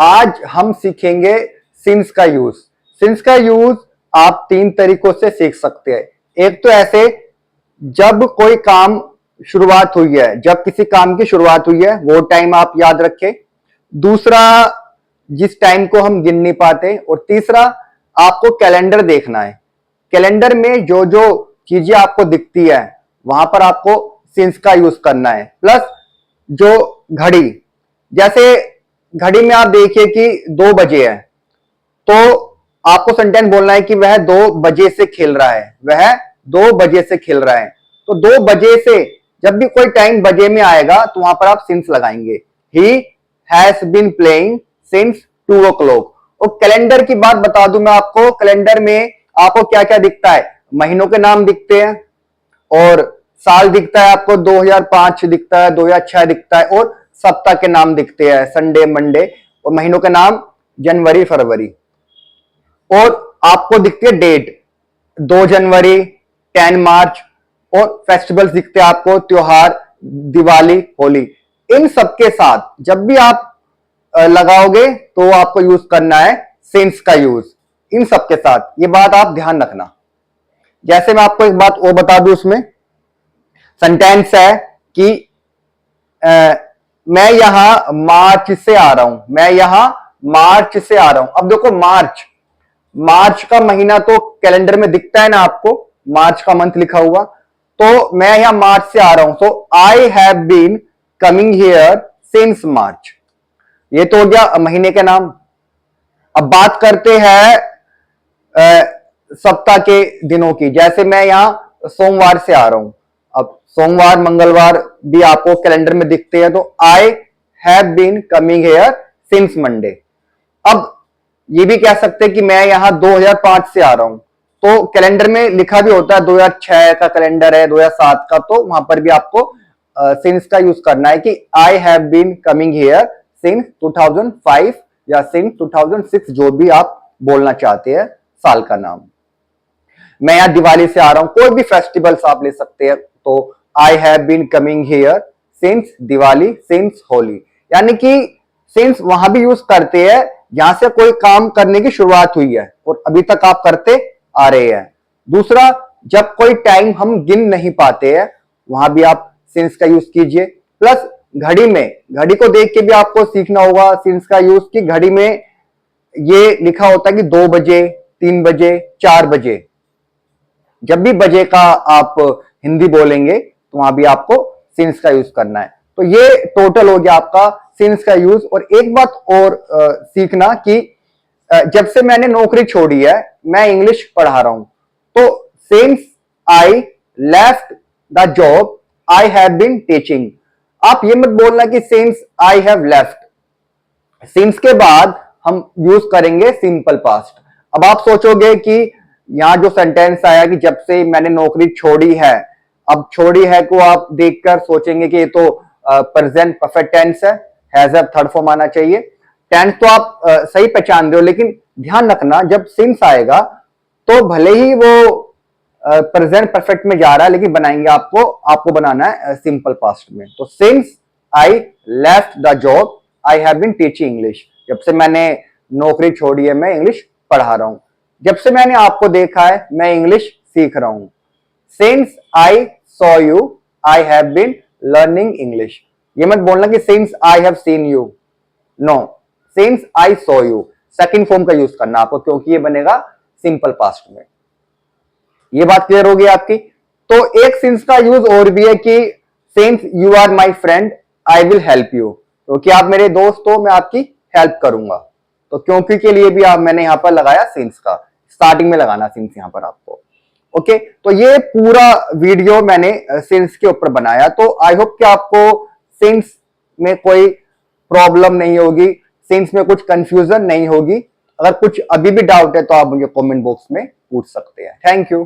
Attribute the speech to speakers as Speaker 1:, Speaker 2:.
Speaker 1: आज हम सीखेंगे सिंस का यूज। सिंस का यूज आप तीन तरीकों से सीख सकते हैं। एक तो ऐसे जब कोई काम शुरुआत हुई है, जब किसी काम की शुरुआत हुई है वो टाइम आप याद रखें। दूसरा, जिस टाइम को हम गिन नहीं पाते। और तीसरा, आपको कैलेंडर देखना है। कैलेंडर में जो जो चीजें आपको दिखती है वहां पर आपको सिंस का यूज करना है। प्लस जो घड़ी, जैसे घड़ी में आप देखिए कि 2 बजे है, तो आपको सेंटेंस बोलना है कि वह 2 बजे से खेल रहा है, वह 2 बजे से खेल रहा है। तो 2 बजे से जब भी कोई टाइम बजे में आएगा तो वहां पर आप सिंस लगाएंगे। He has been playing since 2 o'clock। और कैलेंडर की बात बता दूं मैं आपको, कैलेंडर में आपको क्या क्या दिखता है? महीनों के नाम दिखते हैं, और साल दिखता है आपको 2005 दिखता है, 2006 दिखता है, और सप्ताह के नाम दिखते हैं, संडे, मंडे। और महीनों के नाम जनवरी, फरवरी। और आपको दिखती है डेट, 2 जनवरी, 10 मार्च। और फेस्टिवल्स दिखते हैं आपको, त्योहार, दिवाली, होली। इन सबके साथ जब भी आप लगाओगे तो आपको यूज करना है सिंस का यूज, इन सबके साथ। ये बात आप ध्यान रखना। जैसे मैं आपको एक बात और बता दूं, उसमें सेंटेंस है कि मैं यहां मार्च से आ रहा हूं, मैं यहां मार्च से आ रहा हूं। अब देखो, मार्च का महीना तो कैलेंडर में दिखता है ना आपको, मार्च का मंथ लिखा हुआ। तो मैं यहां मार्च से आ रहा हूं, तो I have been coming here since March. ये तो हो गया महीने के नाम। अब बात करते हैं सप्ताह के दिनों की। जैसे मैं यहां सोमवार से आ रहा हूं, अब सोमवार, मंगलवार भी आपको कैलेंडर में दिखते हैं, तो I have been coming here since Monday. अब ये भी कह सकते हैं कि मैं यहां 2005 से आ रहा हूं, तो कैलेंडर में लिखा भी होता है 2006 का कैलेंडर है, 2007 का, तो वहां पर भी आपको सिंस का यूज करना है कि I have been coming here since 2005 या सिंस 2006, जो भी आप बोलना चाहते हैं साल का नाम। मैं यहां दिवाली से आ रहा हूं, कोई भी फेस्टिवल्स आप ले सकते हैं। तो I have been coming here since Diwali, since Holi. यानी कि सिंस वहां भी यूज करते हैं जहां से कोई काम करने की शुरुआत हुई है और अभी तक आप करते आ रहे हैं। दूसरा, जब कोई टाइम हम गिन नहीं पाते हैं वहां भी आप सिंस का यूज कीजिए। प्लस घड़ी में, घड़ी को देख के भी आपको सीखना होगा सिंस का यूज, कि घड़ी में ये लिखा होता है कि 2 बजे, 3 बजे, 4 बजे। जब भी बजे का आप हिंदी बोलेंगे तो वहां भी आपको सिंस का यूज करना है। तो ये टोटल हो गया आपका सिंस का यूज। और एक बात और सीखना कि जब से मैंने नौकरी छोड़ी है मैं इंग्लिश पढ़ा रहा हूं, तो since I left the job I have been teaching. आप ये मत बोलना कि since I have left, since के बाद हम यूज करेंगे सिंपल पास्ट। अब आप सोचोगे कि यहां जो सेंटेंस आया कि जब से मैंने नौकरी छोड़ी है, अब छोड़ी है को आप देखकर सोचेंगे कि ये तो प्रेजेंट परफेक्ट टेंस है, हैज हैव थर्ड फॉर्म आना चाहिए। टेंस तो आप सही पहचान रहे हो, लेकिन ध्यान रखना जब सिंस आएगा तो भले ही वो प्रेजेंट परफेक्ट में जा रहा है, लेकिन बनाएंगे आपको बनाना है सिंपल पास्ट में। तो since I left the job I have been teaching English. जब से मैंने नौकरी छोड़ी है मैं इंग्लिश पढ़ा रहा हूं। जब से मैंने आपको देखा है मैं इंग्लिश सीख रहा हूं। Since I saw you I have been learning English. ये मत बोलना कि since I have seen you, no, since I saw you second form का यूज करना आपको, क्योंकि ये बनेगा सिंपल पास्ट में। ये बात क्लियर होगी आपकी। तो एक सिंस का यूज और भी है कि since you are my friend I will help you, क्योंकि आप मेरे दोस्त हो मैं आपकी हेल्प करूंगा। तो क्योंकि के लिए भी मैंने यहां पर लगाया सिंस का, स्टार्टिंग में लगाना सिंस यहां पर आपको। ओके, तो ये पूरा वीडियो मैंने सिंस के ऊपर बनाया। तो आई होप कि आपको सिंस में कोई प्रॉब्लम नहीं होगी, सिंस में कुछ कंफ्यूजन नहीं होगी। अगर कुछ अभी भी डाउट है तो आप मुझे कमेंट बॉक्स में पूछ सकते हैं। Thank you.